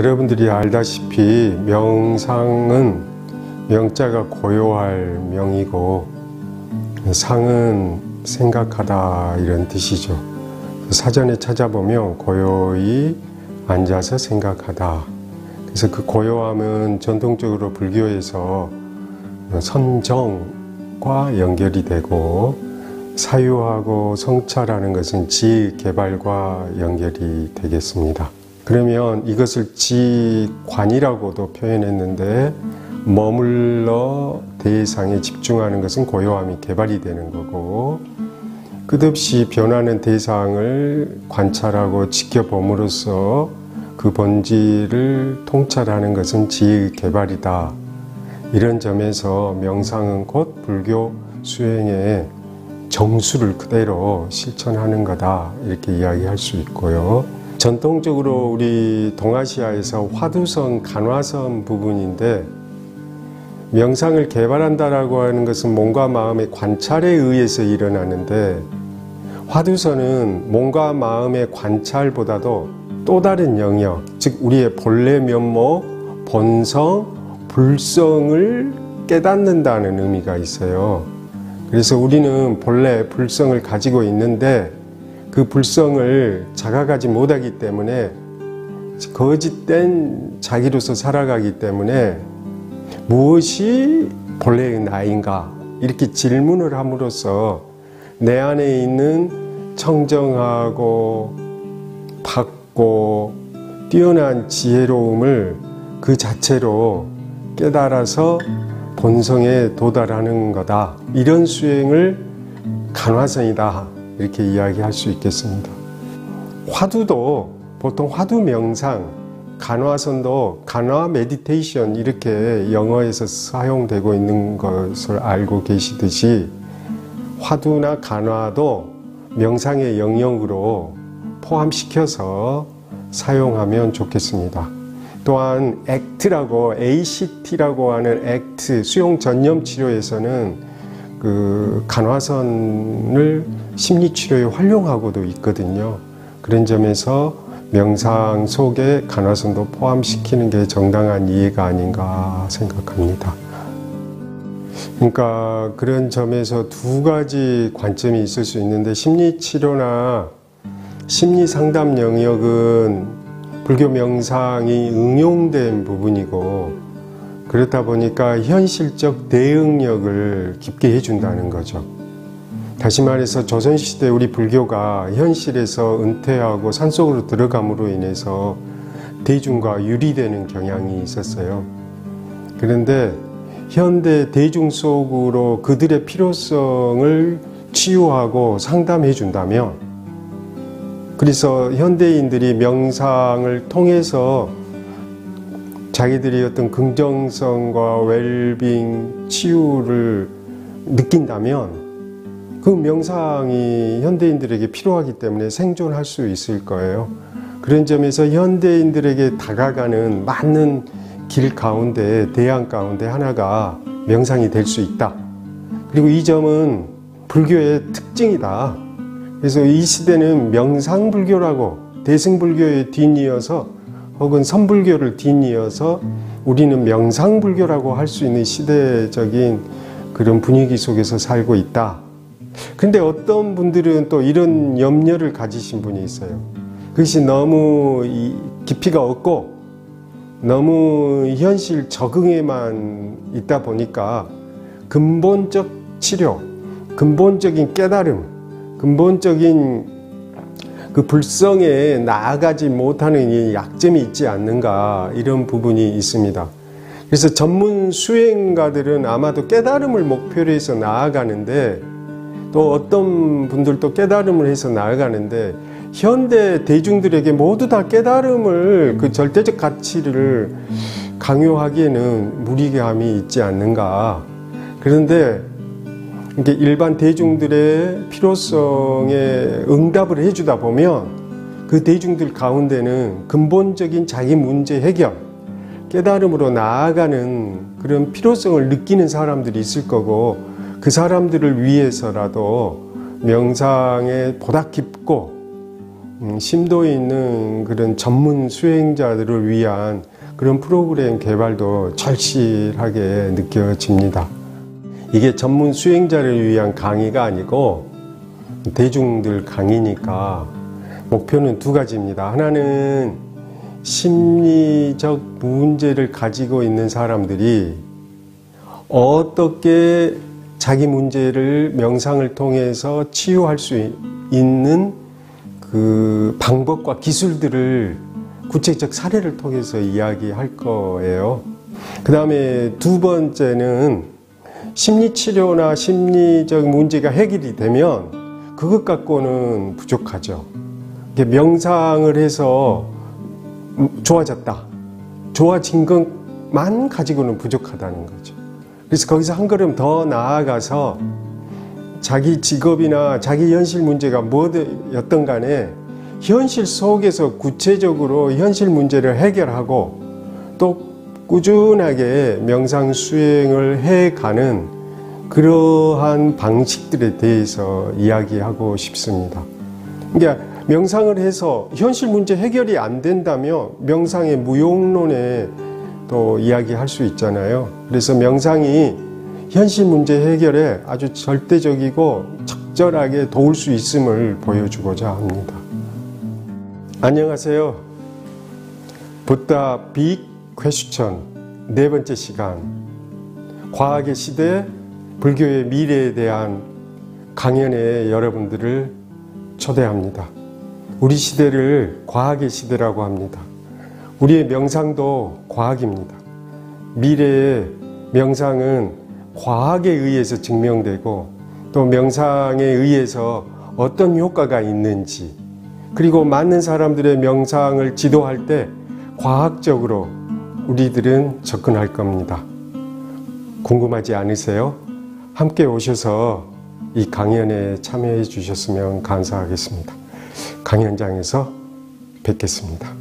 여러분들이 알다시피 명상은 명자가 고요할 명이고 상은 생각하다 이런 뜻이죠. 사전에 찾아보면 고요히 앉아서 생각하다. 그래서 그 고요함은 전통적으로 불교에서 선정과 연결이 되고 사유하고 성찰하는 것은 지개발과 연결이 되겠습니다. 그러면 이것을 지관이라고도 표현했는데 머물러 대상에 집중하는 것은 고요함이 개발이 되는 거고 끝없이 변하는 대상을 관찰하고 지켜봄으로써 그 본질을 통찰하는 것은 지개발이다. 이런 점에서 명상은 곧 불교 수행의 정수를 그대로 실천하는 거다 이렇게 이야기할 수 있고요. 전통적으로 우리 동아시아에서 화두선, 간화선 부분인데 명상을 개발한다라고 하는 것은 몸과 마음의 관찰에 의해서 일어나는데 화두선은 몸과 마음의 관찰보다도 또 다른 영역, 즉 우리의 본래 면목, 본성, 불성을 깨닫는다는 의미가 있어요. 그래서 우리는 본래 불성을 가지고 있는데 그 불성을 자각하지 못하기 때문에 거짓된 자기로서 살아가기 때문에 무엇이 본래의 나인가 이렇게 질문을 함으로써 내 안에 있는 청정하고 밝고 뛰어난 지혜로움을 그 자체로 깨달아서 본성에 도달하는 거다. 이런 수행을 간화선이다. 이렇게 이야기할 수 있겠습니다. 화두도 보통 화두 명상, 간화선도 간화 메디테이션 이렇게 영어에서 사용되고 있는 것을 알고 계시듯이 화두나 간화도 명상의 영역으로 포함시켜서 사용하면 좋겠습니다. 또한 ACT라고 하는 ACT 수용 전념 치료에서는 그 간화선을 심리치료에 활용하고도 있거든요. 그런 점에서 명상 속에 간화선도 포함시키는 게 정당한 이해가 아닌가 생각합니다. 그러니까 그런 점에서 두 가지 관점이 있을 수 있는데 심리치료나 심리상담 영역은 불교 명상이 응용된 부분이고 그렇다 보니까 현실적 대응력을 깊게 해준다는 거죠. 다시 말해서 조선시대 우리 불교가 현실에서 은퇴하고 산속으로 들어감으로 인해서 대중과 유리되는 경향이 있었어요. 그런데 현대 대중 속으로 그들의 필요성을 치유하고 상담해 준다면 그래서 현대인들이 명상을 통해서 자기들이 어떤 긍정성과 웰빙, 치유를 느낀다면 그 명상이 현대인들에게 필요하기 때문에 생존할 수 있을 거예요. 그런 점에서 현대인들에게 다가가는 많은 길 가운데, 대안 가운데 하나가 명상이 될 수 있다. 그리고 이 점은 불교의 특징이다. 그래서 이 시대는 명상불교라고 대승불교에 뒤이어서 혹은 선불교를 뒤이어서 우리는 명상불교라고 할 수 있는 시대적인 그런 분위기 속에서 살고 있다. 근데 어떤 분들은 또 이런 염려를 가지신 분이 있어요. 그것이 너무 깊이가 없고 너무 현실 적응에만 있다 보니까 근본적 치료, 근본적인 깨달음, 근본적인 그 불성에 나아가지 못하는 이 약점이 있지 않는가 이런 부분이 있습니다. 그래서 전문 수행가들은 아마도 깨달음을 목표로 해서 나아가는데 또 어떤 분들도 깨달음을 해서 나아가는데 현대 대중들에게 모두 다 깨달음을 그 절대적 가치를 강요하기에는 무리감이 있지 않는가. 그런데 이게 일반 대중들의 필요성에 응답을 해주다 보면 그 대중들 가운데는 근본적인 자기 문제 해결, 깨달음으로 나아가는 그런 필요성을 느끼는 사람들이 있을 거고 그 사람들을 위해서라도 명상에 보다 깊고 심도 있는 그런 전문 수행자들을 위한 그런 프로그램 개발도 절실하게 느껴집니다. 이게 전문 수행자를 위한 강의가 아니고 대중들 강의니까 목표는 두 가지입니다. 하나는 심리적 문제를 가지고 있는 사람들이 어떻게 자기 문제를 명상을 통해서 치유할 수 있는 그 방법과 기술들을 구체적 사례를 통해서 이야기할 거예요. 그 다음에 두 번째는 심리치료나 심리적 문제가 해결이 되면 그것 갖고는 부족하죠. 명상을 해서 좋아졌다. 좋아진 것만 가지고는 부족하다는 거죠. 그래서 거기서 한 걸음 더 나아가서 자기 직업이나 자기 현실 문제가 뭐였던 간에 현실 속에서 구체적으로 현실 문제를 해결하고 또 꾸준하게 명상 수행을 해가는 그러한 방식들에 대해서 이야기하고 싶습니다. 그러니까 명상을 해서 현실 문제 해결이 안 된다면 명상의 무용론에 또 이야기할 수 있잖아요. 그래서 명상이 현실 문제 해결에 아주 절대적이고 적절하게 도울 수 있음을 보여주고자 합니다. 안녕하세요. 부다 빅 퀘스천 네 번째 시간, 과학의 시대, 불교의 미래에 대한 강연에 여러분들을 초대합니다. 우리 시대를 과학의 시대라고 합니다. 우리의 명상도 과학입니다. 미래의 명상은 과학에 의해서 증명되고 또 명상에 의해서 어떤 효과가 있는지, 그리고 많은 사람들의 명상을 지도할 때 과학적으로 우리들은 접근할 겁니다. 궁금하지 않으세요? 함께 오셔서 이 강연에 참여해 주셨으면 감사하겠습니다. 강연장에서 뵙겠습니다.